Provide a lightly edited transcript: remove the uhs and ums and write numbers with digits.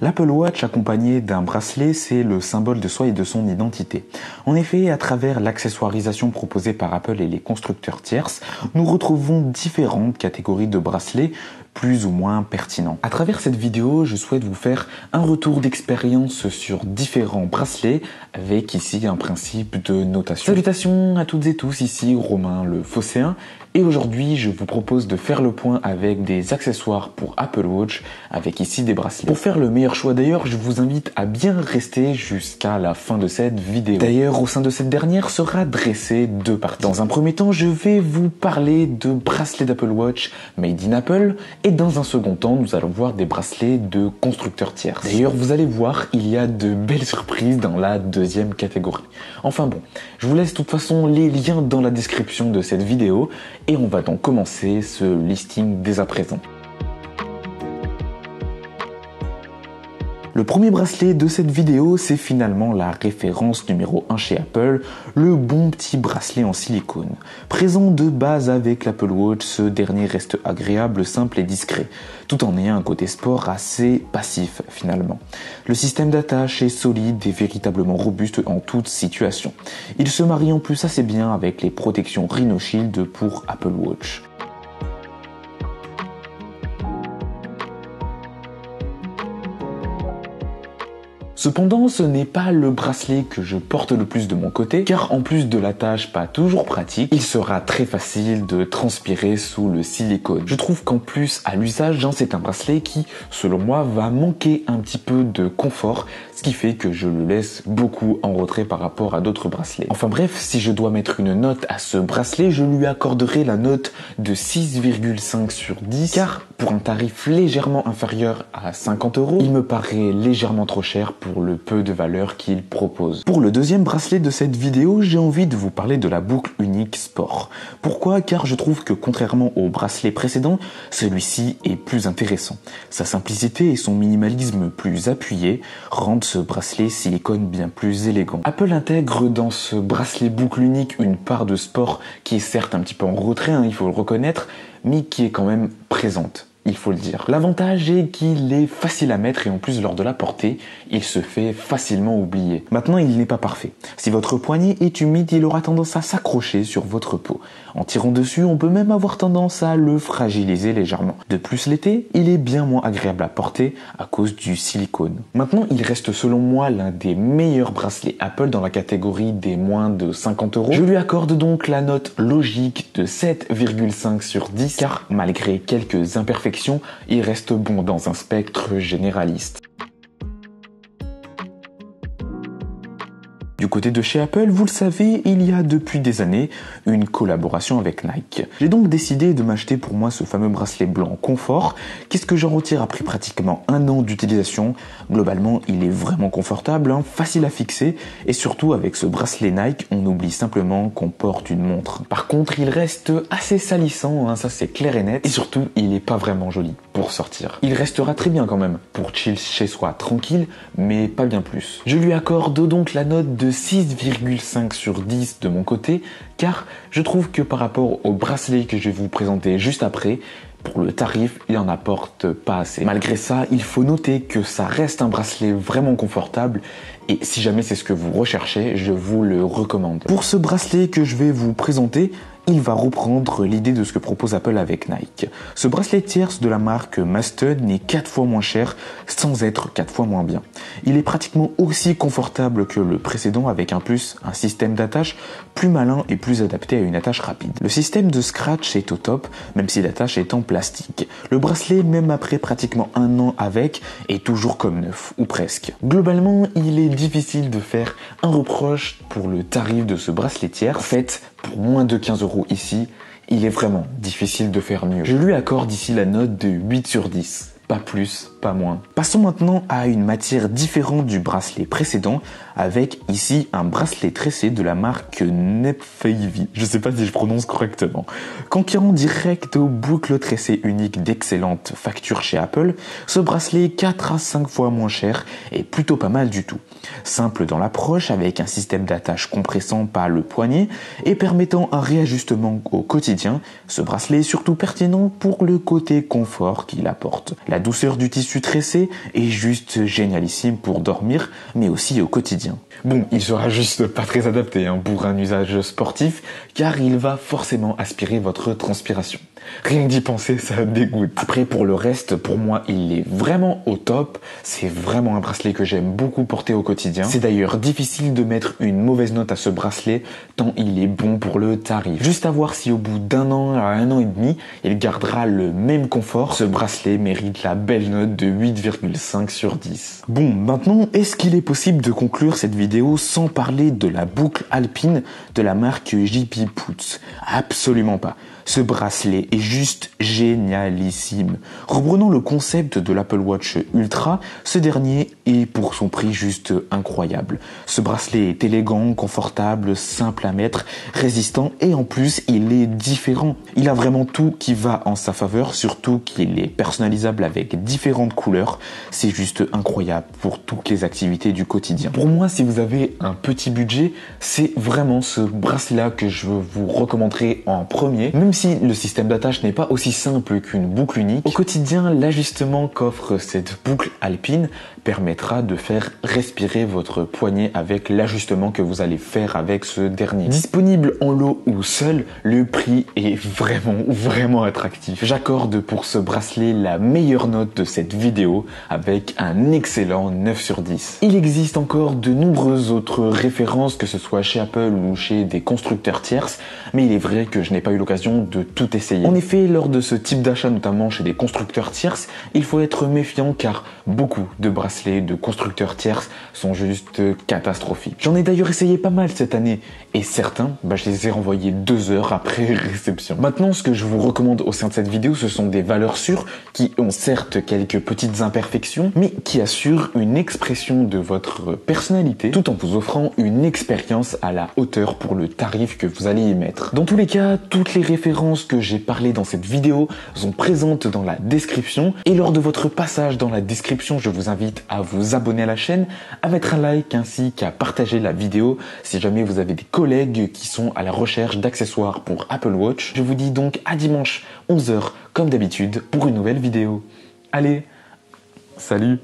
L'Apple Watch accompagné d'un bracelet, c'est le symbole de soi et de son identité. En effet, à travers l'accessoirisation proposée par Apple et les constructeurs tierces, nous retrouvons différentes catégories de bracelets plus ou moins pertinents. À travers cette vidéo, je souhaite vous faire un retour d'expérience sur différents bracelets avec ici un principe de notation. Salutations à toutes et tous, ici Romain le Phocéen. Et aujourd'hui, je vous propose de faire le point avec des accessoires pour Apple Watch, avec ici des bracelets. Pour faire le meilleur choix d'ailleurs, je vous invite à bien rester jusqu'à la fin de cette vidéo. D'ailleurs, au sein de cette dernière sera dressé deux parties. Dans un premier temps, je vais vous parler de bracelets d'Apple Watch made in Apple, et dans un second temps, nous allons voir des bracelets de constructeurs tiers. D'ailleurs, vous allez voir, il y a de belles surprises dans la deuxième catégorie. Enfin bon, je vous laisse de toute façon les liens dans la description de cette vidéo. Et on va donc commencer ce listing dès à présent. Le premier bracelet de cette vidéo, c'est finalement la référence numéro 1 chez Apple, le bon petit bracelet en silicone. Présent de base avec l'Apple Watch, ce dernier reste agréable, simple et discret, tout en ayant un côté sport assez passif finalement. Le système d'attache est solide et véritablement robuste en toute situation. Il se marie en plus assez bien avec les protections Rhino Shield pour Apple Watch. Cependant, ce n'est pas le bracelet que je porte le plus de mon côté, car en plus de la tâche pas toujours pratique, il sera très facile de transpirer sous le silicone. Je trouve qu'en plus, à l'usage, c'est un bracelet qui, selon moi, va manquer un petit peu de confort, ce qui fait que je le laisse beaucoup en retrait par rapport à d'autres bracelets. Enfin bref, si je dois mettre une note à ce bracelet, je lui accorderai la note de 6,5 sur 10, car pour un tarif légèrement inférieur à 50 €, il me paraît légèrement trop cher pour le peu de valeur qu'il propose. Pour le deuxième bracelet de cette vidéo, j'ai envie de vous parler de la boucle unique sport. Pourquoi ? Car je trouve que contrairement au bracelet précédent, celui-ci est plus intéressant. Sa simplicité et son minimalisme plus appuyé rendent ce bracelet silicone bien plus élégant. Apple intègre dans ce bracelet boucle unique une part de sport qui est certes un petit peu en retrait, il faut le reconnaître, mais qui est quand même présente. Il faut le dire. L'avantage est qu'il est facile à mettre et en plus lors de la portée, il se fait facilement oublier. Maintenant, il n'est pas parfait. Si votre poignet est humide, il aura tendance à s'accrocher sur votre peau. En tirant dessus, on peut même avoir tendance à le fragiliser légèrement. De plus, l'été, il est bien moins agréable à porter à cause du silicone. Maintenant, il reste selon moi l'un des meilleurs bracelets Apple dans la catégorie des moins de 50 €. Je lui accorde donc la note logique de 7,5 sur 10 car malgré quelques imperfections, il reste bon dans un spectre généraliste. Du côté de chez Apple, vous le savez, il y a depuis des années une collaboration avec Nike. J'ai donc décidé de m'acheter pour moi ce fameux bracelet blanc confort. Qu'est-ce que j'en retire après pratiquement un an d'utilisation ? Globalement, il est vraiment confortable, facile à fixer et surtout avec ce bracelet Nike, on oublie simplement qu'on porte une montre. Par contre, il reste assez salissant, ça c'est clair et net et surtout, il n'est pas vraiment joli pour sortir. Il restera très bien quand même pour chill chez soi tranquille, mais pas bien plus. Je lui accorde donc la note de 6,5 sur 10 de mon côté, car je trouve que par rapport au bracelet que je vais vous présenter juste après, pour le tarif, il n'en apporte pas assez. Malgré ça, il faut noter que ça reste un bracelet vraiment confortable et si jamais c'est ce que vous recherchez, je vous le recommande. Pour ce bracelet que je vais vous présenter, il va reprendre l'idée de ce que propose Apple avec Nike. Ce bracelet tierce de la marque Masted n'est 4 fois moins cher sans être 4 fois moins bien. Il est pratiquement aussi confortable que le précédent avec un système d'attache plus malin et plus adapté à une attache rapide. Le système de scratch est au top, même si l'attache est en plastique. Le bracelet, même après pratiquement un an avec, est toujours comme neuf, ou presque. Globalement, il est difficile de faire un reproche pour le tarif de ce bracelet tiers. En fait, pour moins de 15 € ici, il est vraiment difficile de faire mieux. Je lui accorde ici la note de 8 sur 10. Pas plus, pas moins. Passons maintenant à une matière différente du bracelet précédent, avec ici un bracelet tressé de la marque Nepfeivi. Je sais pas si je prononce correctement. Concurrent direct aux boucles tressées uniques d'excellente facture chez Apple, ce bracelet est 4 à 5 fois moins cher et plutôt pas mal du tout. Simple dans l'approche avec un système d'attache compressant pas le poignet et permettant un réajustement au quotidien, ce bracelet est surtout pertinent pour le côté confort qu'il apporte. La douceur du tissu tressé est juste génialissime pour dormir mais aussi au quotidien. Bon, il sera juste pas très adapté pour un usage sportif car il va forcément aspirer votre transpiration. Rien que d'y penser, ça dégoûte. Après, pour le reste, pour moi, il est vraiment au top. C'est vraiment un bracelet que j'aime beaucoup porter au quotidien. C'est d'ailleurs difficile de mettre une mauvaise note à ce bracelet, tant il est bon pour le tarif. Juste à voir si au bout d'un an à un an et demi, il gardera le même confort. Ce bracelet mérite la belle note de 8,5 sur 10. Bon, maintenant, est-ce qu'il est possible de conclure cette vidéo sans parler de la boucle alpine de la marque JP Puts? Absolument pas. Ce bracelet est juste génialissime. Reprenons le concept de l'Apple Watch Ultra, ce dernier est pour son prix juste incroyable. Ce bracelet est élégant, confortable, simple à mettre, résistant et en plus il est différent. Il a vraiment tout qui va en sa faveur, surtout qu'il est personnalisable avec différentes couleurs. C'est juste incroyable pour toutes les activités du quotidien. Pour moi, si vous avez un petit budget, c'est vraiment ce bracelet-là que je vous recommanderai en premier. Même si le système d'attache n'est pas aussi simple qu'une boucle unique, au quotidien, l'ajustement qu'offre cette boucle alpine permettra de faire respirer votre poignet avec l'ajustement que vous allez faire avec ce dernier. Disponible en lot ou seul, le prix est vraiment attractif. J'accorde pour ce bracelet la meilleure note de cette vidéo avec un excellent 9 sur 10. Il existe encore de nombreuses autres références, que ce soit chez Apple ou chez des constructeurs tierces, mais il est vrai que je n'ai pas eu l'occasion de tout essayer. En effet, lors de ce type d'achat, notamment chez des constructeurs tierces, il faut être méfiant car beaucoup de bracelets de constructeurs tierces sont juste catastrophiques. J'en ai d'ailleurs essayé pas mal cette année et certains, je les ai renvoyés 2 heures après réception. Maintenant, ce que je vous recommande au sein de cette vidéo, ce sont des valeurs sûres qui ont certes quelques petites imperfections, mais qui assurent une expression de votre personnalité tout en vous offrant une expérience à la hauteur pour le tarif que vous allez y mettre. Dans tous les cas, toutes les références que j'ai parlé dans cette vidéo sont présentes dans la description et lors de votre passage dans la description, je vous invite à vous abonner à la chaîne, à mettre un like ainsi qu'à partager la vidéo si jamais vous avez des collègues qui sont à la recherche d'accessoires pour Apple Watch. Je vous dis donc à dimanche 11 h comme d'habitude pour une nouvelle vidéo. Allez, salut!